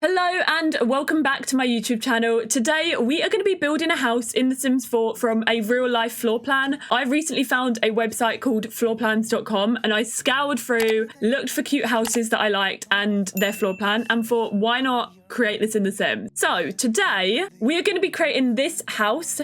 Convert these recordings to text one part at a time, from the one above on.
Hello and welcome back to my YouTube channel. Today we are going to be building a house in The Sims 4 from a real life floor plan. I recently found a website called floorplans.com and I scoured through, looked for cute houses that I liked and their floor plan and thought, why not create this in The Sims? So today we are going to be creating this house.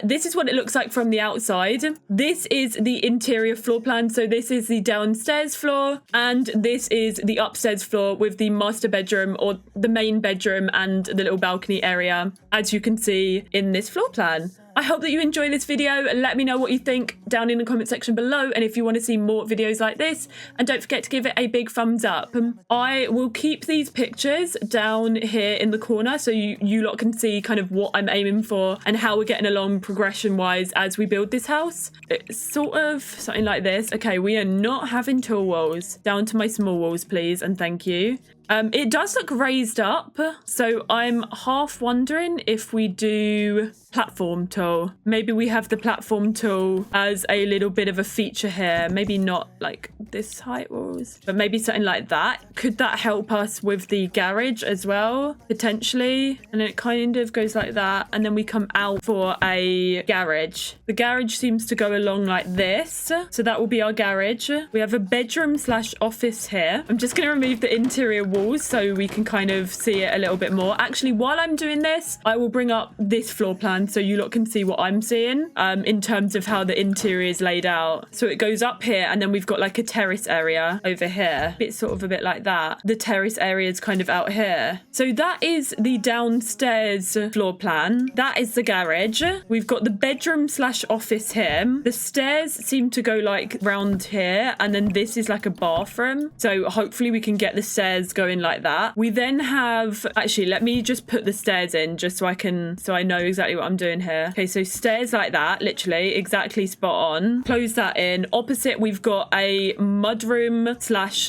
This is what it looks like from the outside. This is the interior floor plan. So this is the downstairs floor and this is the upstairs floor with the master bedroom or the main bedroom and the little balcony area, as you can see in this floor plan. I hope that you enjoy this video. Let me know what you think down in the comment section below and if you want to see more videos like this, and don't forget to give it a big thumbs up. I will keep these pictures down here in the corner so you lot can see kind of what I'm aiming for and how we're getting along progression wise as we build this house. It's sort of something like this. Okay, we are not having tall walls. Down to my small walls please and thank you. It does look raised up, so I'm half wondering if we do platform tool. Maybe we have the platform tool as a little bit of a feature here. Maybe not like this height walls, but maybe something like that. Could that help us with the garage as well? Potentially. And then it kind of goes like that. And then we come out for a garage. The garage seems to go along like this. So that will be our garage. We have a bedroom / office here. I'm just going to remove the interior walls so we can kind of see it a little bit more. Actually, while I'm doing this, I will bring up this floor plan so you lot can see what I'm seeing in terms of how the interior is laid out. So it goes up here and then we've got like a terrace area over here. It's sort of a bit like that. The terrace area is kind of out here. So that is the downstairs floor plan. That is the garage. We've got the bedroom / office here. The stairs seem to go like round here and then this is like a bathroom. So hopefully we can get the stairs going like that. We then have, actually let me just put the stairs in just so I know exactly what I'm doing here. Okay, so stairs like that, literally exactly spot on. Close that in. Opposite we've got a mudroom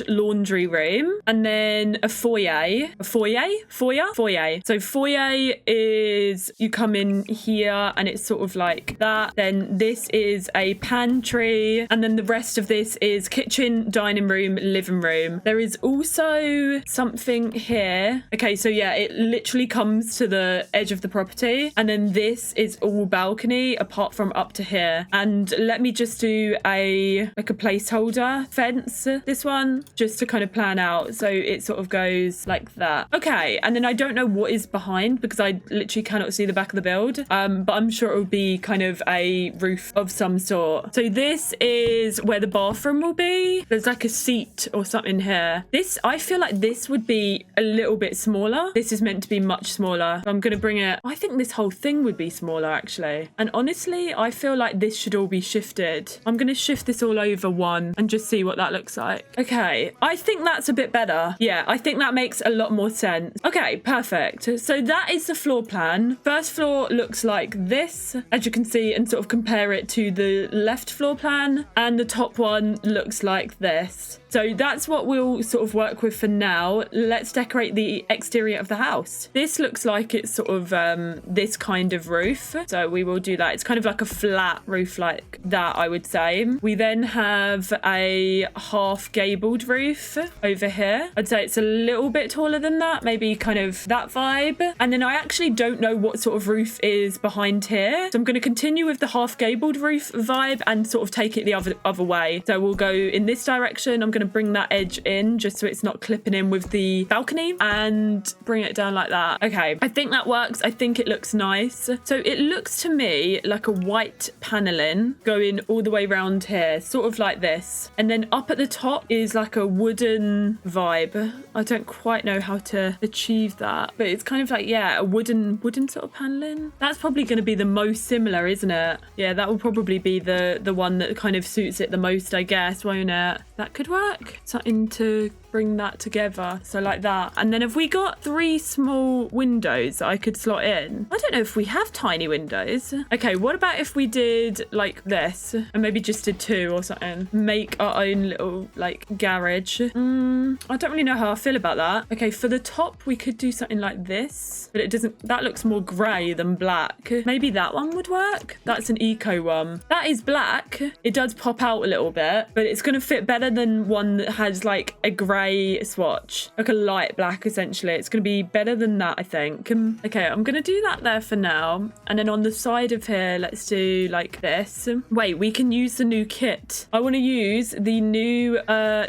/ laundry room and then a foyer. Foyer. So foyer is, you come in here and it's sort of like that. Then this is a pantry and then the rest of this is kitchen, dining room, living room. There is also something here. Okay, so yeah, it literally comes to the edge of the property and then this is all balcony apart from up to here. And let me just do a placeholder fence, this one, just to kind of plan out so it sort of goes like that. Okay, and then I don't know what is behind because I literally cannot see the back of the build, but I'm sure it will be kind of a roof of some sort. So this is where the bathroom will be. There's like a seat or something here. This, I feel like this would be a little bit smaller. This is meant to be much smaller. So I'm going to bring it, I think this whole thing would be smaller actually. And honestly, I feel like this should all be shifted. I'm going to shift this all over one and just see what that looks like. Okay, I think that's a bit better. Yeah, I think that makes a lot more sense. Okay, perfect. So that is the floor plan. First floor looks like this, as you can see, and sort of compare it to the left floor plan. And the top one looks like this. So that's what we'll sort of work with for now. Let's decorate the exterior of the house. This looks like it's sort of this kind of roof. So we will do that. It's kind of like a flat roof like that, I would say. We then have a half gabled roof over here. I'd say it's a little bit taller than that, maybe kind of that vibe. And then I actually don't know what sort of roof is behind here. So I'm going to continue with the half gabled roof vibe and sort of take it the other way. So we'll go in this direction. I'm going to bring that edge in just so it's not clipping in with the balcony and bring it down like that. Okay, I think that works. I think it looks nice. So it looks to me like a white paneling going all the way around here, sort of like this. And then up at the top is like a wooden vibe. I don't quite know how to achieve that, but it's kind of like, yeah, a wooden sort of paneling. That's probably going to be the most similar, isn't it? Yeah, that will probably be the one that kind of suits it the most, I guess, won't it? That could work. Something to bring that together. So like that. And then have we got 3 small windows that I could slot in? I don't know if we have tiny windows. Okay, what about if we did like this and maybe just did 2 or something? Make our own little like garage. I don't really know how I feel about that. Okay, for the top we could do something like this, but it doesn't, that looks more grey than black. Maybe that one would work. That's an eco one. That is black. It does pop out a little bit, but it's going to fit better than one that has like a grey grey swatch, like a light black essentially. It's going to be better than that, I think. Okay, I'm going to do that there for now. And then on the side of here, let's do like this. Wait, we can use the new kit. I want to use the new,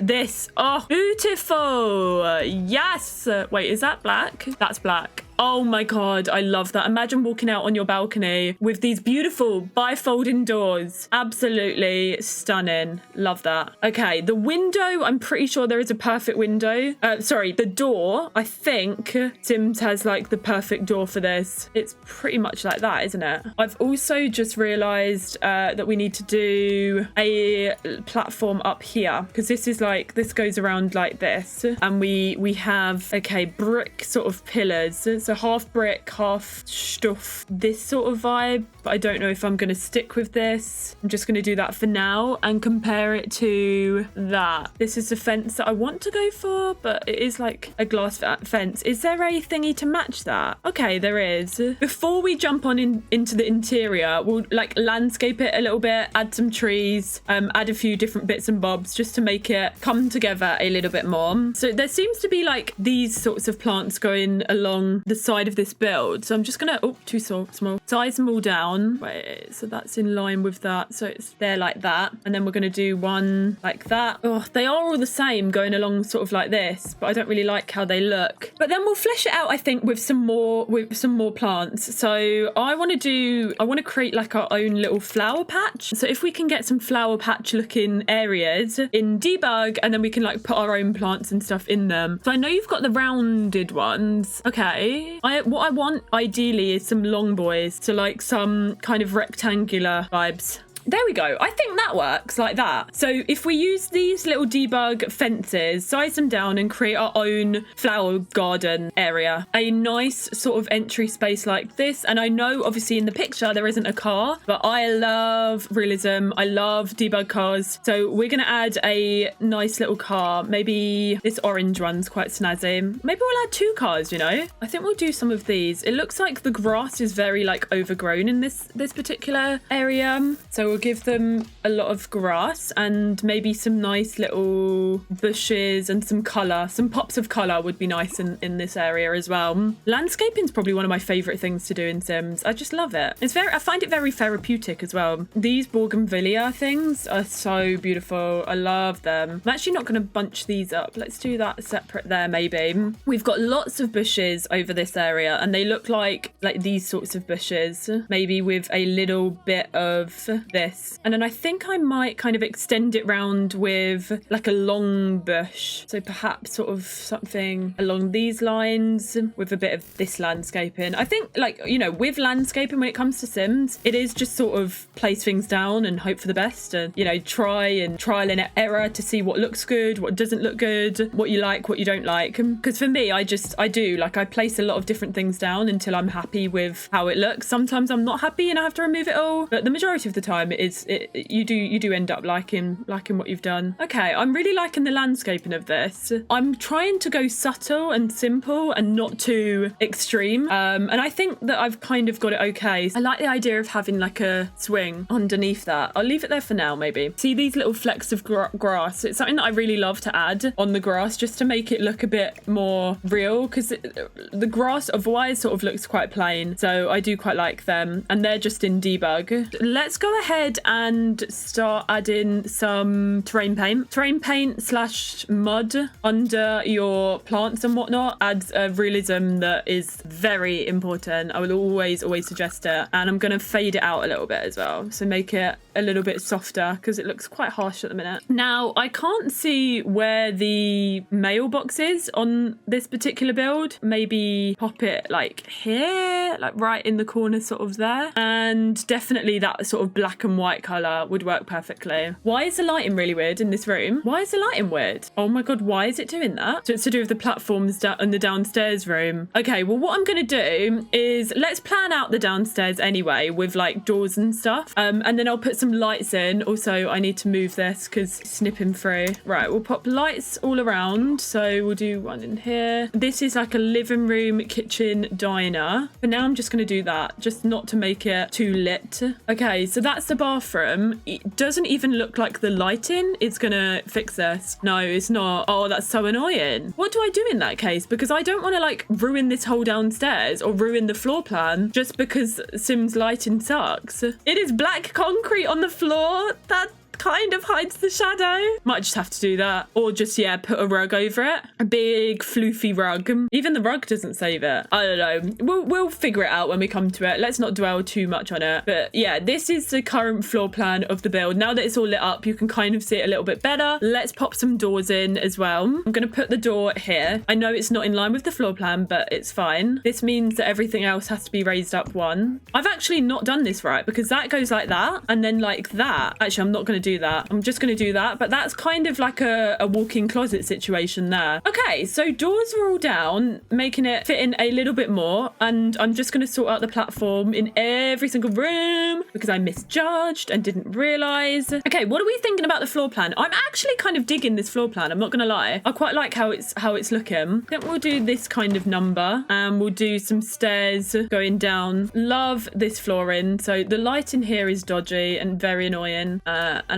this. Oh, beautiful. Yes. Wait, is that black? That's black. Oh my God, I love that. Imagine walking out on your balcony with these beautiful bifolding doors. Absolutely stunning. Love that. Okay, the window, I'm pretty sure there is a perfect window. Sorry, the door, I think Sims has like the perfect door for this. It's pretty much like that, isn't it? I've also just realized that we need to do a platform up here because this is like, this goes around like this. And we have, okay, brick sort of pillars. So half brick, half stuff, this sort of vibe. But I don't know if I'm going to stick with this. I'm just going to do that for now and compare it to that. This is the fence that I want to go for, but it is like a glass fence. Is there a thingy to match that? Okay, there is. Before we jump on into the interior, we'll like landscape it a little bit, add some trees, add a few different bits and bobs just to make it come together a little bit more. So there seems to be like these sorts of plants going along the side of this build. So I'm just gonna, oh, too small, size them all down. Wait, so that's in line with that. So it's there like that. And then we're gonna do one like that. Oh, they are all the same going along sort of like this, but I don't really like how they look. But then we'll flesh it out, I think, with some more plants. So I want to create like our own little flower patch. So if we can get some flower patch looking areas in debug, and then we can like put our own plants and stuff in them. So I know you've got the rounded ones. Okay. What I want ideally is some long boys, so like some kind of rectangular vibes. There we go. I think that works like that. So if we use these little debug fences, size them down and create our own flower garden area, a nice sort of entry space like this. And I know obviously in the picture there isn't a car, but I love realism. I love debug cars. So we're going to add a nice little car. Maybe this orange one's quite snazzy. Maybe we'll add 2 cars, you know? I think we'll do some of these. It looks like the grass is very like overgrown in this particular area. So we'll give them a lot of grass and maybe some nice little bushes and some colour. Some pops of colour would be nice in this area as well. Landscaping is probably one of my favourite things to do in Sims. I just love it. I find it very therapeutic as well. These bougainvillea things are so beautiful. I love them. I'm actually not going to bunch these up. Let's do that separate there maybe. We've got lots of bushes over this area and they look like these sorts of bushes, maybe with a little bit of this. And then I think I might kind of extend it round with like a long bush. So perhaps sort of something along these lines with a bit of this landscaping. I think like, you know, with landscaping when it comes to Sims, it is just sort of place things down and hope for the best and, you know, trial and error to see what looks good, what doesn't look good, what you like, what you don't like. Because for me, I place a lot of different things down until I'm happy with how it looks. Sometimes I'm not happy and I have to remove it all, but the majority of the time you do end up liking what you've done. Okay, I'm really liking the landscaping of this. I'm trying to go subtle and simple and not too extreme. And I think that I've kind of got it okay. I like the idea of having like a swing underneath that. I'll leave it there for now, maybe. See these little flecks of grass? It's something that I really love to add on the grass just to make it look a bit more real, because the grass otherwise sort of looks quite plain. So I do quite like them. And they're just in debug. Let's go ahead and start adding some terrain paint / mud under your plants and whatnot. Adds a realism that is very important. I will always suggest it, and I'm going to fade it out a little bit as well, so make it a little bit softer because it looks quite harsh at the minute. Now I can't see where the mailbox is on this particular build. Maybe pop it like here, like right in the corner sort of there, and definitely that sort of black and white colour would work perfectly. Why is the lighting really weird in this room? Why is the lighting weird? Oh my god, why is it doing that? So it's to do with the platforms in the downstairs room. Okay, well what I'm gonna do is let's plan out the downstairs anyway with like doors and stuff, and then I'll put some lights in. Also I need to move this because it's snipping through. Right, we'll pop lights all around. So we'll do one in here. This is like a living room, kitchen, diner. But now I'm just gonna do that, just not to make it too lit. Okay, so that's the bathroom, it doesn't even look like the lighting is gonna fix this. No, it's not. Oh, that's so annoying. What do I do in that case? Because I don't want to like ruin this whole downstairs or ruin the floor plan just because Sims lighting sucks. It is black concrete on the floor. That kind of hides the shadow. Might just have to do that, or just, yeah, put a rug over it, a big floofy rug. Even the rug doesn't save it. I don't know, we'll figure it out when we come to it. Let's not dwell too much on it. But yeah, this is the current floor plan of the build. Now that it's all lit up, you can kind of see it a little bit better. Let's pop some doors in as well. I'm gonna put the door here. I know it's not in line with the floor plan, but it's fine. This means that everything else has to be raised up one. I've actually not done this right, because that goes like that and then like that. Actually, I'm not gonna do that. I'm just going to do that, but that's kind of like a walk-in closet situation there. Okay, so doors are all down, making it fit in a little bit more, and I'm just going to sort out the platform in every single room because I misjudged and didn't realize. Okay, what are we thinking about the floor plan? I'm actually kind of digging this floor plan, I'm not going to lie. I quite like how it's looking. I think we'll do this kind of number, and we'll do some stairs going down. Love this flooring. So the lighting here is dodgy and very annoying,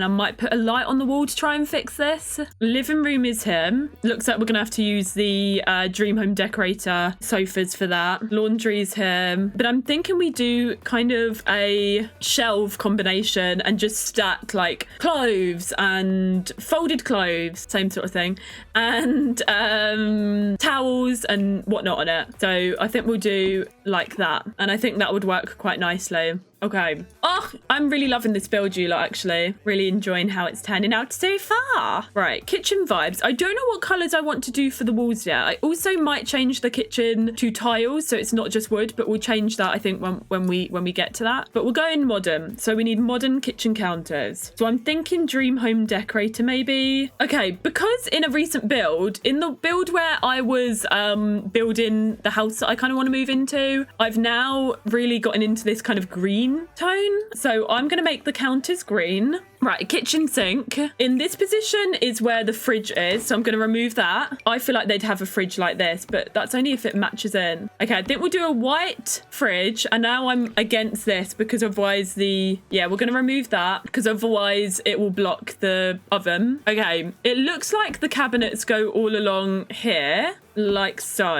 and I might put a light on the wall to try and fix this. Living room is here. Looks like we're gonna have to use the dream home decorator sofas for that. Laundry's here, but I'm thinking we do kind of a shelf combination and just stack like clothes and folded clothes, same sort of thing, and towels and whatnot on it. So I think we'll do like that, and I think that would work quite nicely. Okay. Oh, I'm really loving this build, you lot, actually. Really enjoying how it's turning out so far. Right, kitchen vibes. I don't know what colours I want to do for the walls yet. I also might change the kitchen to tiles, so it's not just wood, but we'll change that, I think, when we get to that. But we'll go in modern. So we need modern kitchen counters. So I'm thinking dream home decorator, maybe. Okay, because in a recent build, in the build where I was building the house that I kind of want to move into, I've now really gotten into this kind of green tone. So I'm going to make the counters green. Right, kitchen sink. In this position is where the fridge is, so I'm going to remove that. I feel like they'd have a fridge like this, but that's only if it matches in. Okay, I think we'll do a white fridge, and now I'm against this because otherwise we're going to remove that because otherwise it will block the oven. Okay, it looks like the cabinets go all along here, like so.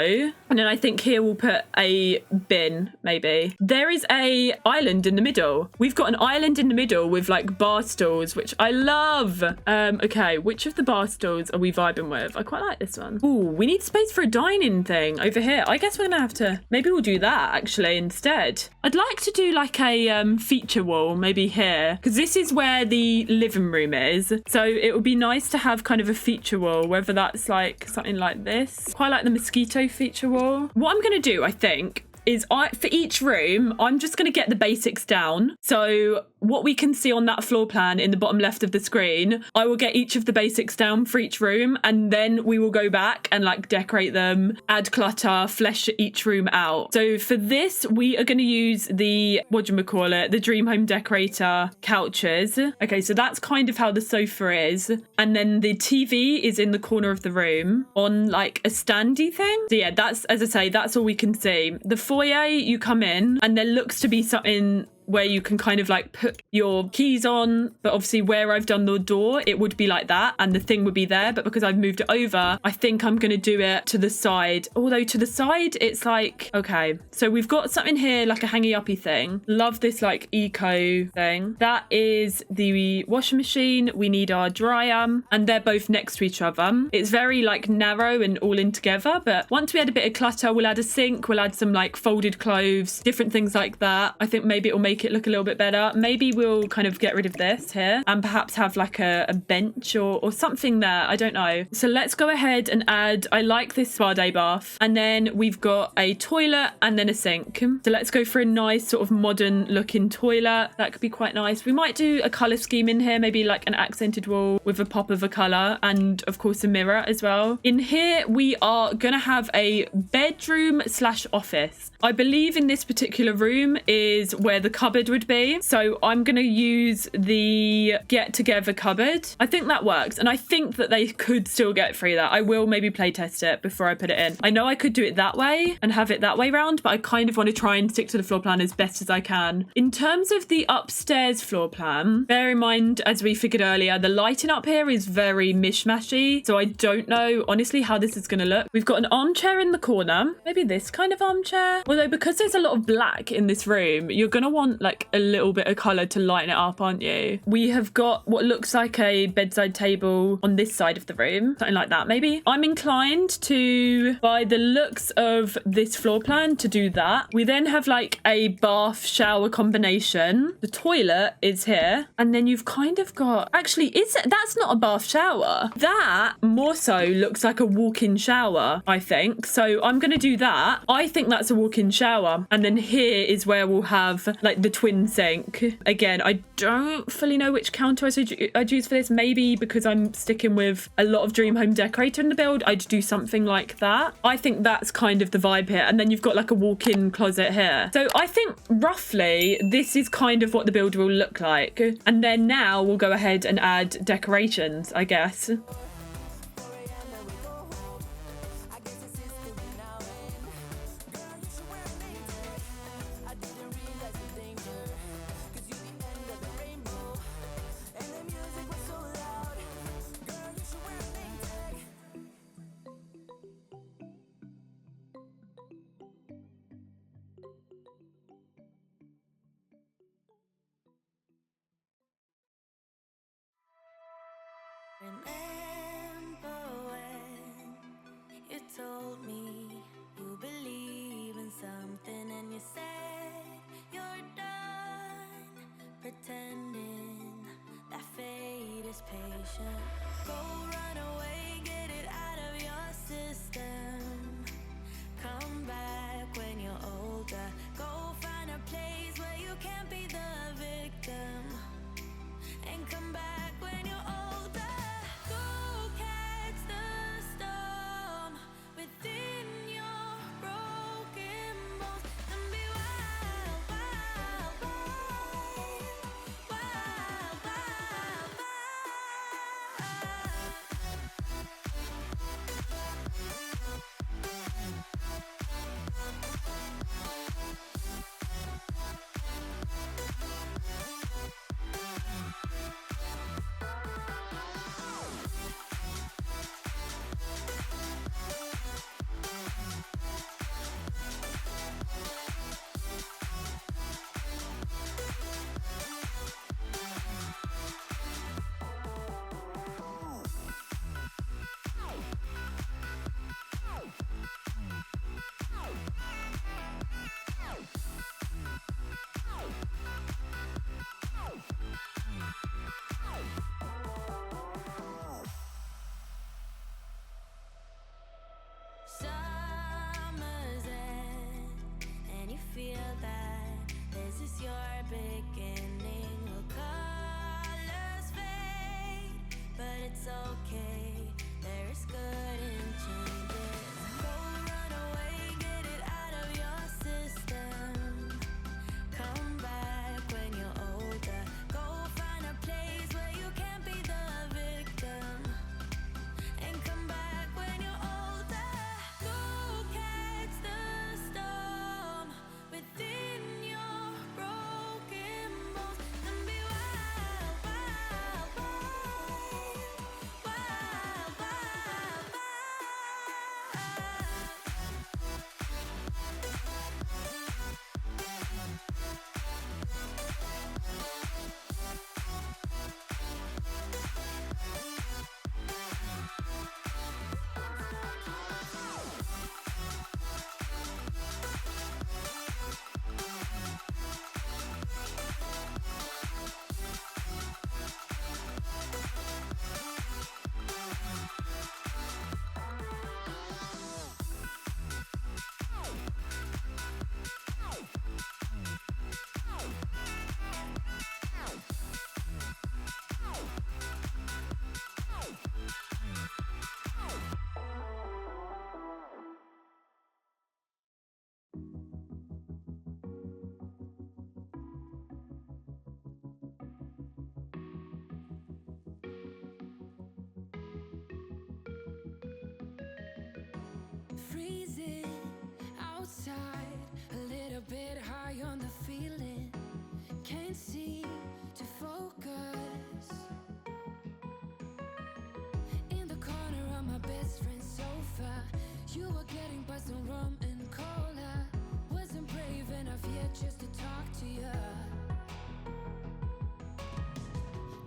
And then I think here we'll put a bin, maybe. There is a island in the middle. We've got an island in the middle with like bar stools, which I love. Okay, which of the bar stools are we vibing with? I quite like this one. Ooh, we need space for a dining thing over here. I guess we're gonna have to, maybe we'll do that actually instead. I'd like to do like a feature wall maybe here, because this is where the living room is. So it would be nice to have kind of a feature wall, whether that's like something like this. Quite like the mosquito feature wall. What I'm gonna do, I think, is for each room, I'm just going to get the basics down. So what we can see on that floor plan in the bottom left of the screen, I will get each of the basics down for each room, and then we will go back and like decorate them, add clutter, flesh each room out. So for this, we are going to use the, the dream home decorator couches. Okay, so that's kind of how the sofa is. And then the TV is in the corner of the room on like a standy thing. So yeah, that's, as I say, that's all we can see. The foyer, you come in and there looks to be something where you can kind of like put your keys on, but obviously where I've done the door, it would be like that and the thing would be there, but because I've moved it over, I think I'm going to do it to the side. Although to the side, it's like, okay, so we've got something here like a hangy uppy thing. Love this like eco thing. That is the washing machine. We need our dryer, and they're both next to each other. It's very like narrow and all in together, but once we add a bit of clutter, we'll add a sink, we'll add some like folded clothes, different things like that. I think maybe it'll make it look a little bit better. Maybe we'll kind of get rid of this here and perhaps have like a bench or something there. I don't know. So let's go ahead and add, I like this spa day bath. And then we've got a toilet and then a sink. So let's go for a nice sort of modern looking toilet. That could be quite nice. We might do a color scheme in here, maybe like an accented wall with a pop of a color, and of course a mirror as well. In here, we are going to have a bedroom / office. I believe in this particular room is where the cupboard cupboard would be. So I'm going to use the get together cupboard. I think that works. And I think that they could still get through that. I will maybe play test it before I put it in. I know I could do it that way and have it that way round, but I kind of want to try and stick to the floor plan as best as I can. In terms of the upstairs floor plan, bear in mind, as we figured earlier, the lighting up here is very mishmashy. So I don't know, honestly, how this is going to look. We've got an armchair in the corner. Maybe this kind of armchair. Although because there's a lot of black in this room, you're going to want like a little bit of colour to lighten it up, aren't you? We have got what looks like a bedside table on this side of the room. Something like that, maybe. I'm inclined to, by the looks of this floor plan, to do that. We then have like a bath shower combination. The toilet is here. And then you've kind of got, actually, that's not a bath shower. That more so looks like a walk-in shower, I think. So I'm going to do that. I think that's a walk-in shower. And then here is where we'll have like the twin sink. Again, I don't fully know which counter I'd use for this. Maybe because I'm sticking with a lot of Dream Home Decorator in the build, I'd do something like that. I think that's kind of the vibe here. And then you've got like a walk-in closet here. So I think roughly this is kind of what the build will look like. And then now we'll go ahead and add decorations, I guess. Remember when you told me you believe in something and you said you're done pretending that fate is patient. Go run away, get it out of your system. Come back when you're older. Go find a place where you can't be the victim. And come back when you're older. Go catch the storm within your broken bones and be wild, wild, wild, wild, wild, wild. Sitting outside, a little bit high on the feeling. Can't seem to focus. In the corner of my best friend's sofa, you were getting buzzed on rum and cola. Wasn't brave enough yet just to talk to you.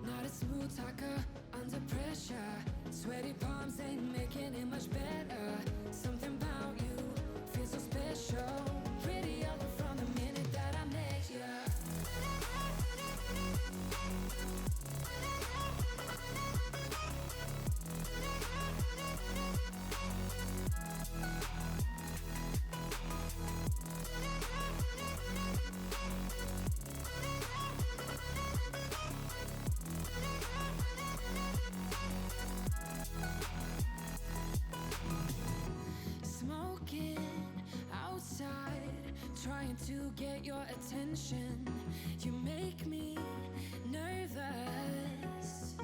Not a smooth talker under pressure. Sweaty palms ain't making it much better. Something about you feels so special. Pretty other from the minute that I met you. Smoking outside, trying to get your attention. You make me nervous.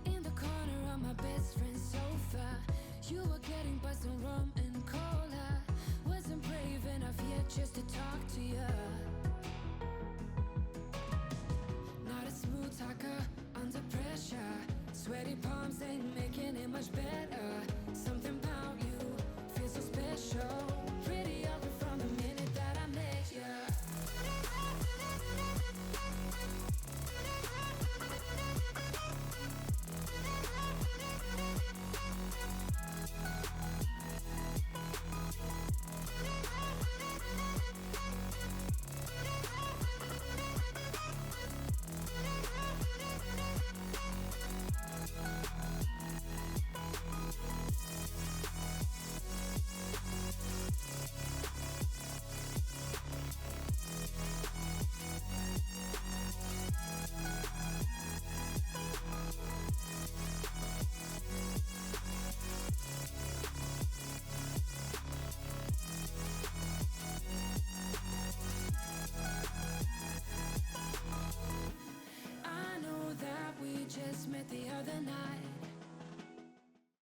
In the corner of my best friend's sofa, you were getting buzzed on rum and cola. Wasn't brave enough yet just to talk to you. Not a smooth talker under pressure. Sweaty palms ain't making it much better. Something about you feels so special. Pretty other from the minute that I met you. I know that we just met the other night.